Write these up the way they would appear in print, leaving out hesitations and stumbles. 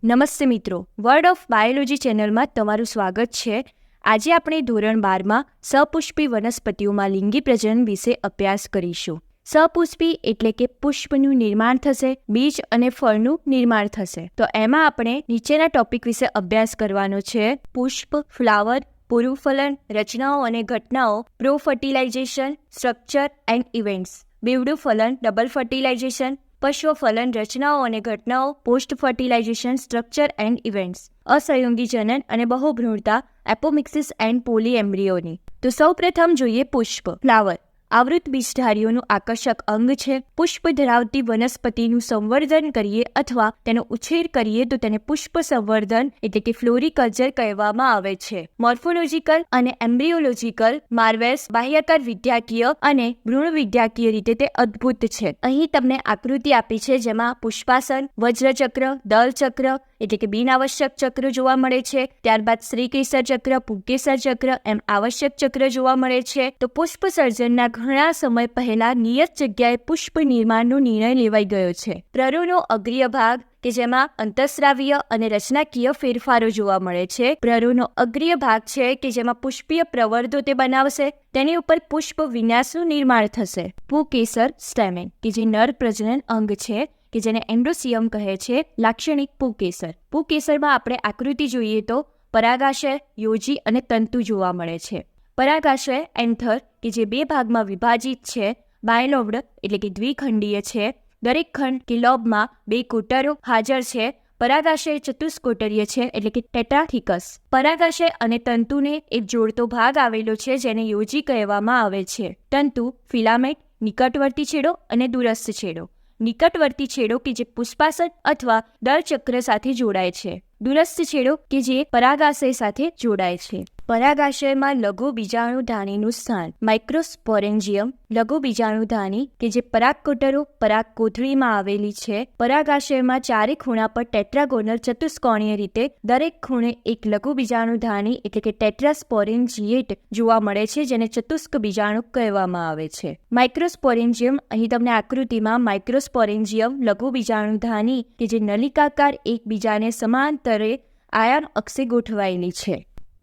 નમસ્તે મિત્રો, word of biology ચેનલમાં તમારું સ્વાગત છે. આજે આપણે ધોરણ 12માં સપુષ્પી વનસ્પતિઓમાં લિંગી પ્રજનન વિશે અભ્યાસ કરીશું. સપુષ્પી એટલે કે પુષ્પનું નિર્માણ થશે, બીજ અને ફળનું નિર્માણ થશે. તો એમાં આપણે નીચેના ટોપિક વિશે અભ્યાસ કરવાનો છે: પુષ્પ, ફ્લાવર, પૂર્વફલન, રચનાઓ અને ઘટનાઓ, pre fertilisation, structure and events, બેવડું ફલન, ડબલ ફર્ટિલાઇઝેશન, પશ્વફલન, રચનાઓ અને ઘટનાઓ, post fertilisation, structure and events, અસહયોગી જનન અને બહુભ્રૂણતા, એપોમિક્સિસ એન્ડ પોલીએમ્બ્રીયોની. તો સૌપ્રથમ જોઈએ પુષ્પ. ફ્લાવર આવૃત બીજધારીઓનું આકર્ષક અંગ છે. પુષ્પ ધરાવતી વનસ્પતિનું સંવર્ધન કરીએ અથવા તેનો ઉછેર કરીએ તો તેને પુષ્પ સંવર્ધન એટલે કે ફ્લોરિકલ્ચર કહેવામાં આવે છે. મોર્ફોલોજીકલ અને એમ્બ્રિયોલોજીકલ માર્વેલ્સ, બાહ્યકાર વિદ્યાકીય અને ભ્રૂણ વિદ્યાકીય રીતે તે અદ્ભુત છે. અહીં તમને આકૃતિ આપી છે જેમાં પુષ્પાસન, વજ્રચક્ર, દલચક્ર એટલે કે બિનઆવશ્યક ચક્ર જોવા મળે છે. ત્યારબાદ શ્રીકેસર ચક્ર, પુંકેસર ચક્ર એમ આવશ્યક ચક્ર જોવા મળે છે. તો પુષ્પ સર્જનના ઘણા સમય પહેલા નિયત જગ્યાએ પુષ્પ નિર્માણનો નિર્ણય લેવાઈ ગયો છે. પ્રરુનો અગ્રીય ભાગ કે જેમાં અંતઃસ્રાવીય અને રચનાકીય ફેરફારો જોવા મળે છે. પ્રરુનો અગ્રીય ભાગ છે કે જેમાં પુષ્પીય પ્રવર્ધો તે બનાવશે. તેની ઉપર પુષ્પ વિન્યાસનું નિર્માણ થશે. પુંકેસર સ્ટેમેન કે જે નર પ્રજનન અંગ છે કે જેને એન્ડોસિયમ કહે છે. લાક્ષણિક પુંકેસર. પુંકેસરમાં આપણે આકૃતિ જોઈએ તો પરાગાશય, યોજી અને તંતુ જોવા મળે છે. પરાગાશય એન્થર કે જે બે ભાગમાં વિભાજિત છે. બાયલોબ્ડ એટલે કે દ્વિખંડીય છે. દરેક ખંડ કે લોબમાં બે કોટરો હાજર છે. પરાગાશય ચતુષ્કોટરીય છે એટલે કે ટેટ્રાથિકસ. પરાગાશય અને તંતુને એક જોડતો ભાગ આવેલો છે જેને યોજી કહેવામાં આવે છે. તંતુ, ફિલામેન્ટ, નિકટવર્તી છેડો અને દૂરસ્થ છેડો. નિકટવર્તી છેડો કે જે પુષ્પાસન અથવા દળચક્ર સાથે જોડાય છે. દૂરસ્થ છેડો કે જે પરાગાશય સાથે જોડાય છે. પરાગાશયમાં લઘુ બીજાણુધાનીનું સ્થાન. માઇક્રોસ્પોરેન્જિયમ લઘુ બીજાણુધાની કે જે પરાગકોટરો પરાગકોથળીમાં આવેલી છે. પરાગાશયમાં ચારે ખૂણા પર ટેટ્રાગોનલ ચતુષ્કોણીય રીતે દરેક ખૂણે એક લઘુ બીજાણુધાની એટલે કે ટેટ્રાસ્પોરેન્જિયેટ જોવા મળે છે જેને ચતુષ્ક બીજાણુ કહેવામાં આવે છે. માઇક્રોસ્પોરેન્જિયમ, અહીં તમને આકૃતિમાં માઇક્રોસ્પોરેન્જિયમ લઘુ બીજાણુધાની કે જે નલિકાકાર એકબીજાને સમાંતરે આયન અક્ષે ગોઠવાયેલી છે.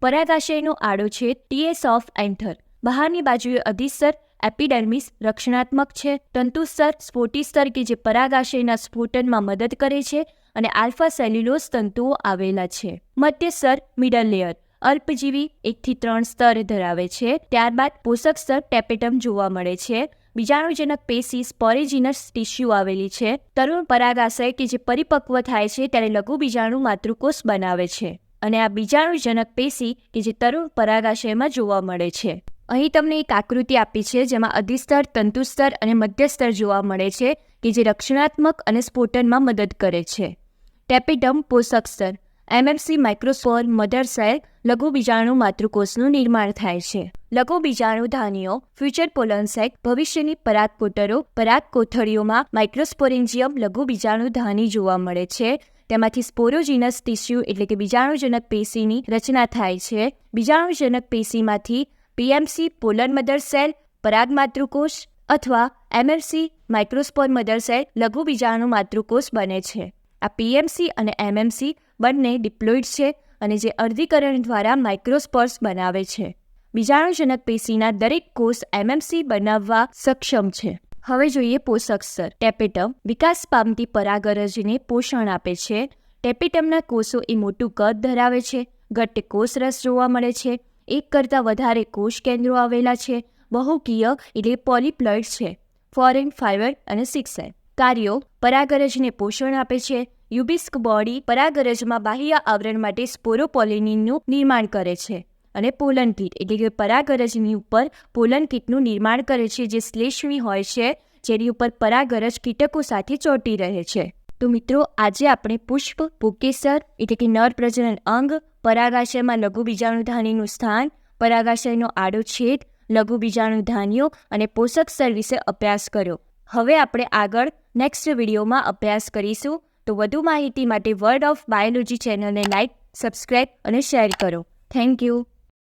પરાગાશયનો આડો છેદ ટીએસ ઓફ એન્થર. બહારની બાજુએ અધિસ્તર એપિડર્મિસ રક્ષણાત્મક છે. તંતુસ્તર સ્ફોટીસ્તર કે જે પરાગાશયના સ્ફોટનમાં મદદ કરે છે અને આલ્ફા સેલ્યુલોઝ તંતુઓ આવેલા છે. મધ્યસ્તર મિડલ લેયર અલ્પજીવી 1 થી 3 સ્તર ધરાવે છે. ત્યારબાદ પોષક સ્તર ટેપેટમ જોવા મળે છે. બીજાણુજનક પેશી સ્પોરેજિનસ ટિશ્યુ આવેલી છે. તરુણ પરાગાશય કે જે પરિપક્વ થાય છે ત્યારે લઘુ બીજાણુ માતૃકોષ બનાવે છે અને આ બીજાણુજનક પેશી કે જે તરુણ પરાગાશયમાં જોવા મળે છે. અહીં તમને એક આકૃતિ આપી છે જેમાં અધિસ્તર, તંતુસ્તર અને મધ્યસ્તર જોવા મળે છે કે જે રક્ષણાત્મક અને સ્ફોટનમાં મદદ કરે છે. ટેપેટમ પોષક સ્તર. એમએમસી માઇક્રોસ્પોર મધર સેલ લઘુ બીજાણુ માતૃકોષનું નિર્માણ થાય છે. લઘુ બીજાણુધાનીઓ ફ્યુચર પોલન સેક ભવિષ્યની પરાગકોટરો પરાગકોથળીઓમાં માઇક્રોસ્પોરેન્જિયમ લઘુ બીજાણુધાની જોવા મળે છે. તેમાંથી સ્પોરોજીનસ ટિશ્યુ એટલે કે બીજાણુજનક પેશીની રચના થાય છે. બીજાણુજનક પેશીમાંથી પીએમસી પોલર મધર સેલ પરાગ માતૃકોષ અથવા એમએમસી માઇક્રોસ્પોર મધર સેલ લઘુ બીજાણુ માતૃકોષ બને છે. આ પીએમસી અને એમએમસી બંને ડિપ્લોઇડ છે અને જે અર્ધીકરણ દ્વારા માઇક્રોસ્પોર્સ બનાવે છે. બીજાણુજનક પેશીના દરેક કોષ એમએમસી બનાવવા સક્ષમ છે. હવે જોઈએ પોષક સ્તર. ટેપેટમ વિકાસ પામતી પરાગરજને પોષણ આપે છે. ટેપેટમના કોષો એ મોટું કદ ધરાવે છે. ઘટ્ટ કોષરસ જોવા મળે છે. એક કરતાં વધારે કોષ કેન્દ્રો આવેલા છે. બહુકીય એટલે પોલિપ્લોઇડ છે. ફોરેન, ફાઇબર અને સિક્સેલ. કાર્યો: પરાગરજને પોષણ આપે છે. યુબિસ્ક બોડી પરાગરજમાં બાહ્ય આવરણ માટે સ્પોરોપોલિનનું નિર્માણ કરે છે અને પોલન કીટ એટલે કે પરાગરજની ઉપર પોલન કીટનું નિર્માણ કરે છે જે શ્લેષ્મી હોય છે જેની ઉપર પરાગરજ કીટકો સાથે ચોંટી રહે છે. તો મિત્રો, આજે આપણે પુષ્પ, પુંકેસર એટલે કે નર પ્રજનન અંગ, પરાગાશયમાં લઘુ બીજાણુધાનીનું સ્થાન, પરાગાશયનો આડો છેદ, લઘુ બીજાણુધાનીઓ અને પોષક સ્તર વિશે અભ્યાસ કર્યો. હવે આપણે આગળ નેક્સ્ટ વિડીયોમાં અભ્યાસ કરીશું. તો વધુ માહિતી માટે વર્ડ ઓફ બાયોલોજી ચેનલને લાઇક, સબસ્ક્રાઇબ અને શેર કરો. Thank you.